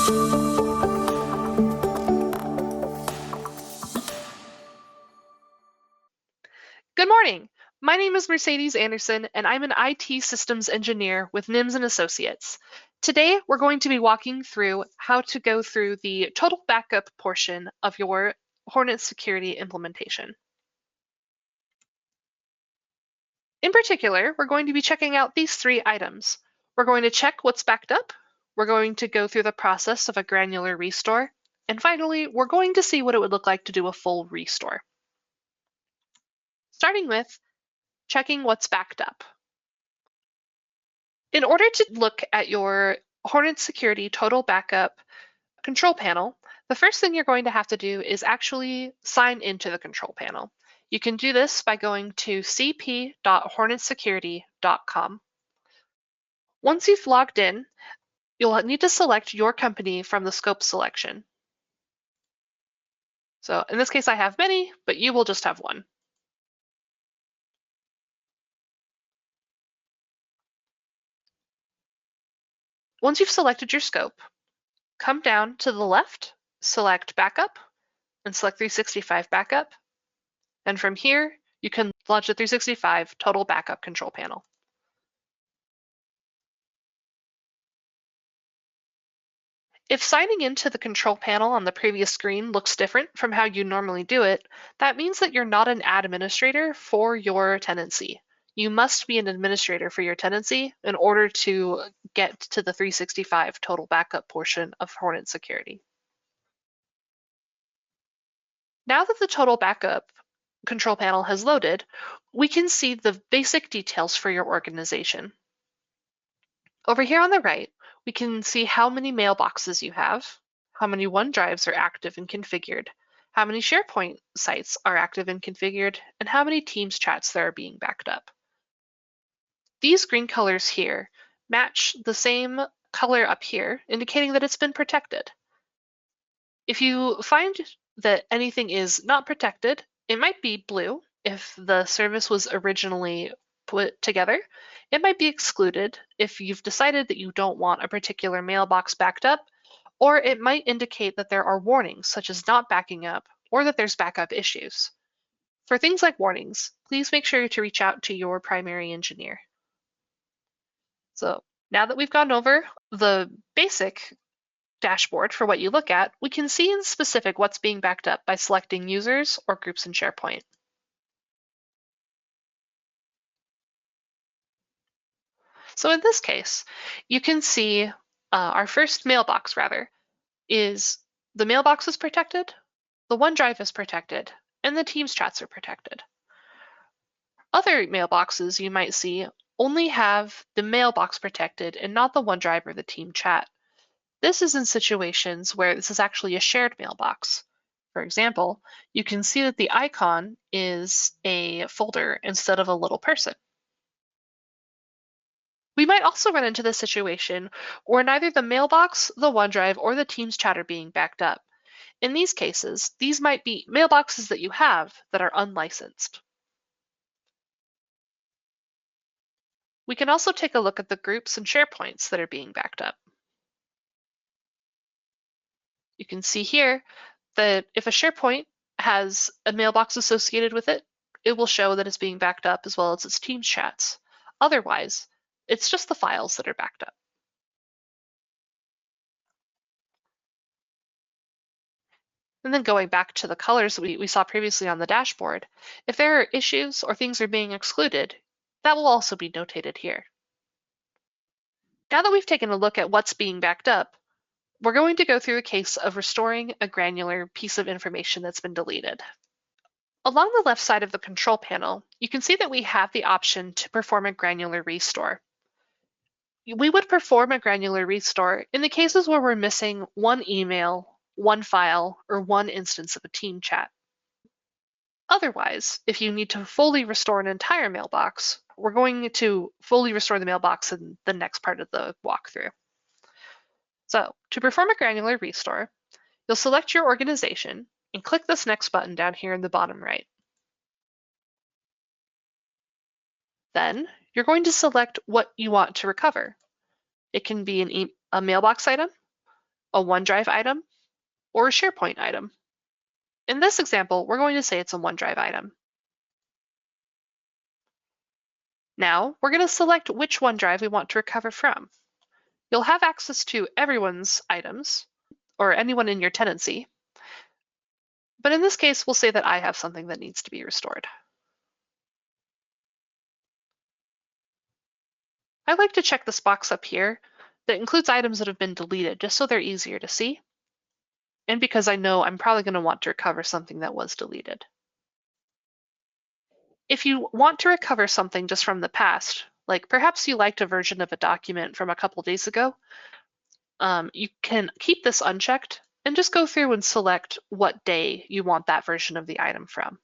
Good morning. My name is Mercedes Anderson, and I'm an IT systems engineer with NIMS and Associates. Today, we're going to be walking through how to go through the total backup portion of your Hornet security implementation. In particular, we're going to be checking out these three items. We're going to check what's backed up. We're going to go through the process of a granular restore. And finally, we're going to see what it would look like to do a full restore. Starting with checking what's backed up. In order to look at your Hornet Security Total Backup control panel, the first thing you're going to have to do is actually sign into the control panel. You can do this by going to cp.hornetsecurity.com. Once you've logged in, you'll need to select your company from the scope selection. So in this case, I have many, but you will just have one. Once you've selected your scope, come down to the left, select Backup, and select 365 Backup. And from here, you can launch the 365 Total Backup control panel. If signing into the control panel on the previous screen looks different from how you normally do it, that means that you're not an administrator for your tenancy. You must be an administrator for your tenancy in order to get to the 365 Total Backup portion of Hornet Security. Now that the Total Backup control panel has loaded, we can see the basic details for your organization. Over here on the right, we can see how many mailboxes you have, how many OneDrives are active and configured, how many SharePoint sites are active and configured, and how many Teams chats that are being backed up. These green colors here match the same color up here, indicating that it's been protected. If you find that anything is not protected, it might be blue if the service was originally put together. It might be excluded if you've decided that you don't want a particular mailbox backed up, or it might indicate that there are warnings such as not backing up or that there's backup issues. For things like warnings, please make sure to reach out to your primary engineer. So now that we've gone over the basic dashboard for what you look at, we can see in specific what's being backed up by selecting users or groups in SharePoint. So in this case, you can see our first mailbox is the mailbox is protected, the OneDrive is protected, and the Teams chats are protected. Other mailboxes you might see only have the mailbox protected and not the OneDrive or the Team chat. This is in situations where this is actually a shared mailbox. For example, you can see that the icon is a folder instead of a little person. We might also run into this situation where neither the mailbox, the OneDrive, or the Teams chat are being backed up. In these cases, these might be mailboxes that you have that are unlicensed. We can also take a look at the groups and SharePoints that are being backed up. You can see here that if a SharePoint has a mailbox associated with it, it will show that it's being backed up as well as its Teams chats. Otherwise, it's just the files that are backed up. And then going back to the colors we saw previously on the dashboard, if there are issues or things are being excluded, that will also be notated here. Now that we've taken a look at what's being backed up, we're going to go through a case of restoring a granular piece of information that's been deleted. Along the left side of the control panel, you can see that we have the option to perform a granular restore. We would perform a granular restore in the cases where we're missing one email, one file, or one instance of a team chat. Otherwise, if you need to fully restore an entire mailbox, we're going to fully restore the mailbox in the next part of the walkthrough. So to perform a granular restore, you'll select your organization and click this next button down here in the bottom right. Then you're going to select what you want to recover. It can be a mailbox item, a OneDrive item, or a SharePoint item. In this example, we're going to say it's a OneDrive item. Now, we're going to select which OneDrive we want to recover from. You'll have access to everyone's items, or anyone in your tenancy. But in this case, we'll say that I have something that needs to be restored. I like to check this box up here that includes items that have been deleted, just so they're easier to see, and because I know I'm probably going to want to recover something that was deleted. If you want to recover something just from the past, like perhaps you liked a version of a document from a couple days ago, you can keep this unchecked and just go through and select what day you want that version of the item from.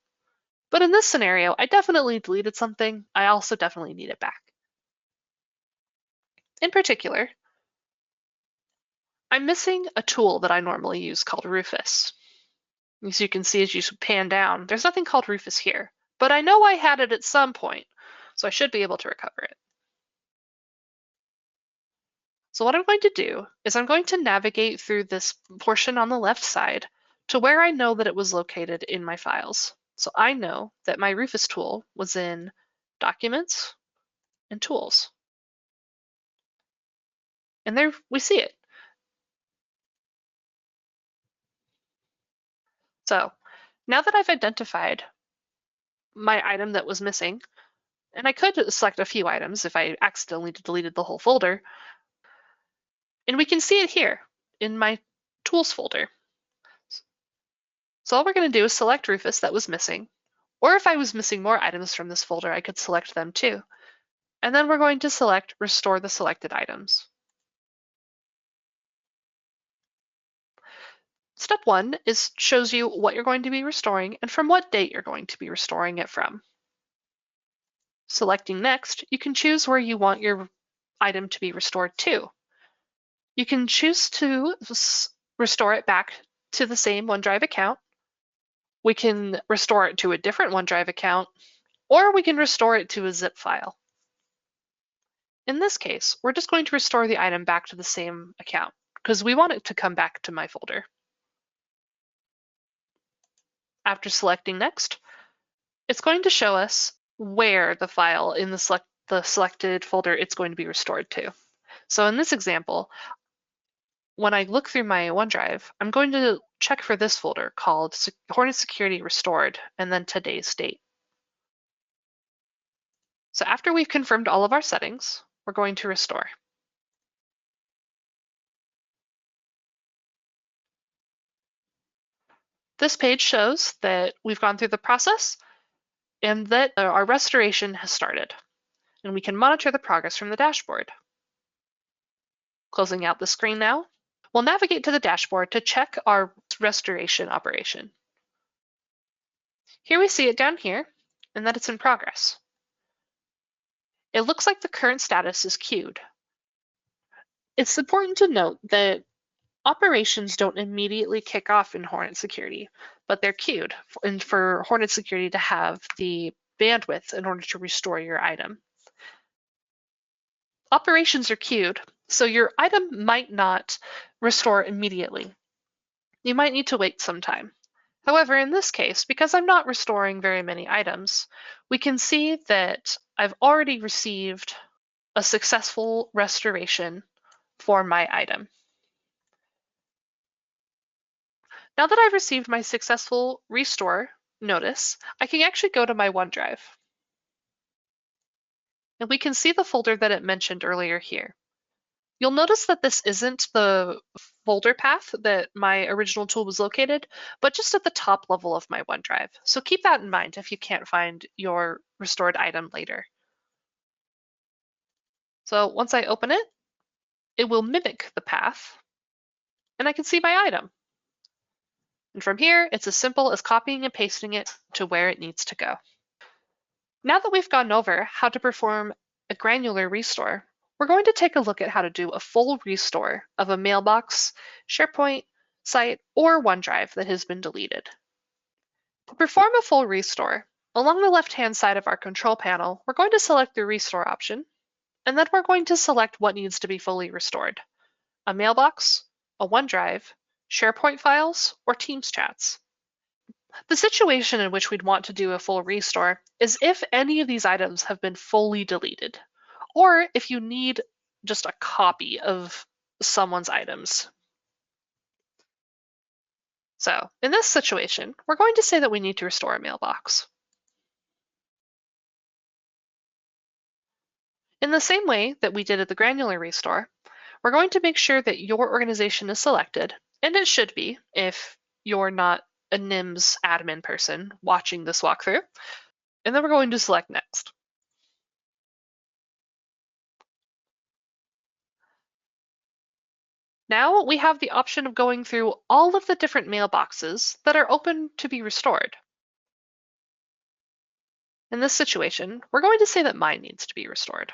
But in this scenario, I definitely deleted something. I also definitely need it back. In particular, I'm missing a tool that I normally use called Rufus. As you can see, as you pan down, there's nothing called Rufus here, but I know I had it at some point, so I should be able to recover it. So what I'm going to do is I'm going to navigate through this portion on the left side to where I know that it was located in my files. So I know that my Rufus tool was in Documents and Tools. And there we see it. So now that I've identified my item that was missing, and I could select a few items if I accidentally deleted the whole folder, and we can see it here in my Tools folder. So all we're going to do is select Rufus that was missing, or if I was missing more items from this folder, I could select them too. And then we're going to select Restore the selected items. Step 1 shows you what you're going to be restoring and from what date you're going to be restoring it from. Selecting Next, you can choose where you want your item to be restored to. You can choose to restore it back to the same OneDrive account. We can restore it to a different OneDrive account, or we can restore it to a zip file. In this case, we're just going to restore the item back to the same account because we want it to come back to my folder. After selecting Next, it's going to show us where the file in the selected folder it's going to be restored to. So in this example, when I look through my OneDrive, I'm going to check for this folder called Hornet Security Restored and then today's date. So after we've confirmed all of our settings, we're going to restore. This page shows that we've gone through the process and that our restoration has started, and we can monitor the progress from the dashboard. Closing out the screen now, we'll navigate to the dashboard to check our restoration operation. Here we see it down here and that it's in progress. It looks like the current status is queued. It's important to note that operations don't immediately kick off in Hornet Security, but they're queued for Hornet Security to have the bandwidth in order to restore your item. Operations are queued, so your item might not restore immediately. You might need to wait some time. However, in this case, because I'm not restoring very many items, we can see that I've already received a successful restoration for my item. Now that I've received my successful restore notice, I can actually go to my OneDrive. And we can see the folder that it mentioned earlier here. You'll notice that this isn't the folder path that my original tool was located, but just at the top level of my OneDrive. So keep that in mind if you can't find your restored item later. So once I open it, it will mimic the path, and I can see my item. And from here, it's as simple as copying and pasting it to where it needs to go. Now that we've gone over how to perform a granular restore, we're going to take a look at how to do a full restore of a mailbox, SharePoint, site, or OneDrive that has been deleted. To perform a full restore, along the left-hand side of our control panel, we're going to select the Restore option, and then we're going to select what needs to be fully restored: a mailbox, a OneDrive, SharePoint files, or Teams chats. The situation in which we'd want to do a full restore is if any of these items have been fully deleted, or if you need just a copy of someone's items. So in this situation, we're going to say that we need to restore a mailbox. In the same way that we did at the granular restore, we're going to make sure that your organization is selected, and it should be if you're not a NIMS admin person watching this walkthrough, and then we're going to select next. Now we have the option of going through all of the different mailboxes that are open to be restored. In this situation, we're going to say that mine needs to be restored.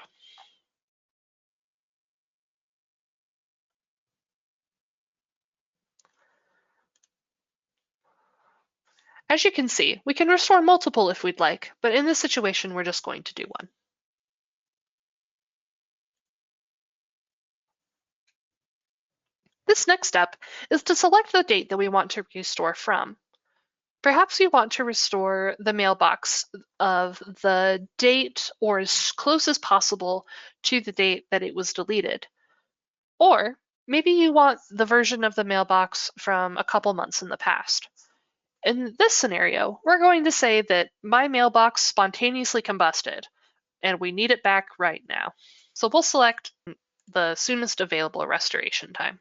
As you can see, we can restore multiple if we'd like, but in this situation, we're just going to do one. This next step is to select the date that we want to restore from. Perhaps you want to restore the mailbox of the date or as close as possible to the date that it was deleted. Or maybe you want the version of the mailbox from a couple months in the past. In this scenario, we're going to say that my mailbox spontaneously combusted and we need it back right now. So we'll select the soonest available restoration time.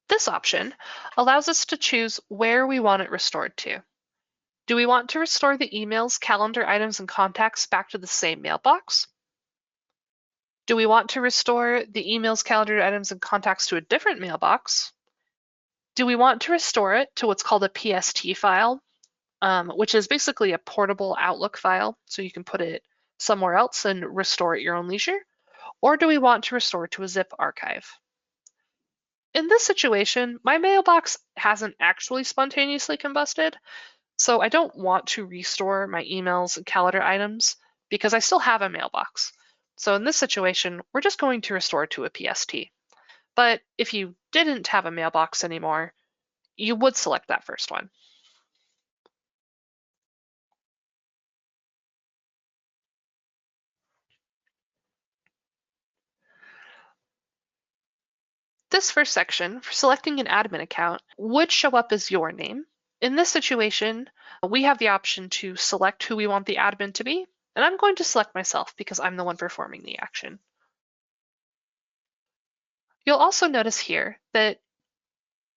This option allows us to choose where we want it restored to. Do we want to restore the emails, calendar items, and contacts back to the same mailbox? Do we want to restore the emails, calendar items, and contacts to a different mailbox? Do we want to restore it to what's called a PST file, which is basically a portable Outlook file, so you can put it somewhere else and restore at your own leisure? Or do we want to restore to a zip archive? In this situation, my mailbox hasn't actually spontaneously combusted, so I don't want to restore my emails and calendar items because I still have a mailbox. So in this situation, we're just going to restore to a PST. But if you didn't have a mailbox anymore, you would select that first one. This first section, for selecting an admin account, would show up as your name. In this situation, we have the option to select who we want the admin to be, and I'm going to select myself because I'm the one performing the action. You'll also notice here that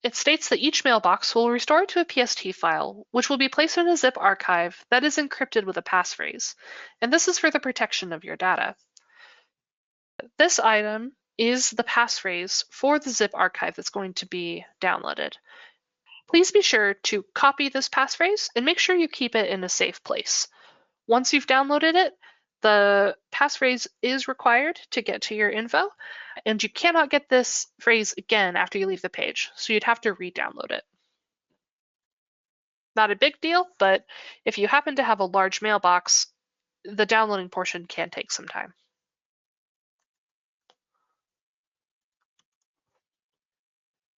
it states that each mailbox will restore to a PST file, which will be placed in a zip archive that is encrypted with a passphrase, and this is for the protection of your data. This item is the passphrase for the zip archive that's going to be downloaded. Please be sure to copy this passphrase and make sure you keep it in a safe place. Once you've downloaded it, the passphrase is required to get to your info, and you cannot get this phrase again after you leave the page, so you'd have to re-download it. Not a big deal, but if you happen to have a large mailbox, the downloading portion can take some time.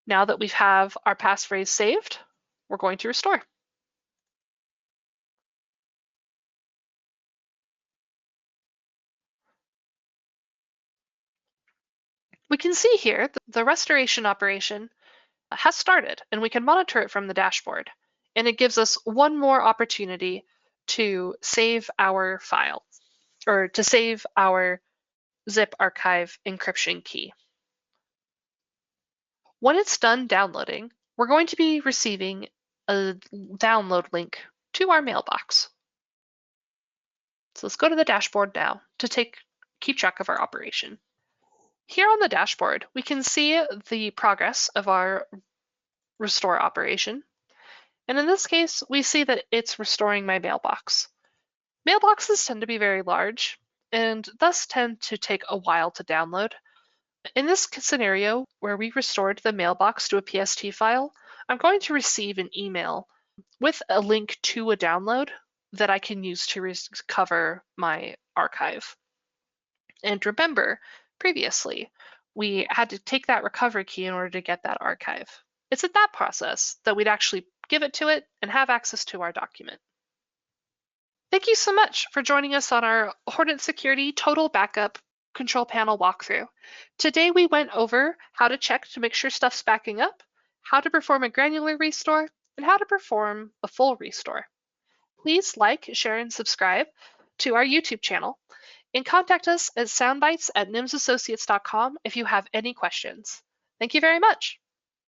Now that we have our passphrase saved, we're going to restore. We can see here that the restoration operation has started, and we can monitor it from the dashboard. And it gives us one more opportunity to save our file, or to save our zip archive encryption key. When it's done downloading, we're going to be receiving a download link to our mailbox. So let's go to the dashboard now to keep track of our operation. Here on the dashboard, we can see the progress of our restore operation. And in this case, we see that it's restoring my mailbox. Mailboxes tend to be very large and thus tend to take a while to download. In this scenario, where we restored the mailbox to a PST file, I'm going to receive an email with a link to a download that I can use to recover my archive. And remember, previously, we had to take that recovery key in order to get that archive. It's at that process that we'd actually give it to it and have access to our document. Thank you so much for joining us on our Hornet Security Total Backup Control Panel walkthrough. Today we went over how to check to make sure stuff's backing up, how to perform a granular restore, and how to perform a full restore. Please like, share, and subscribe to our YouTube channel, and contact us at soundbites@nimsassociates.com if you have any questions. Thank you very much.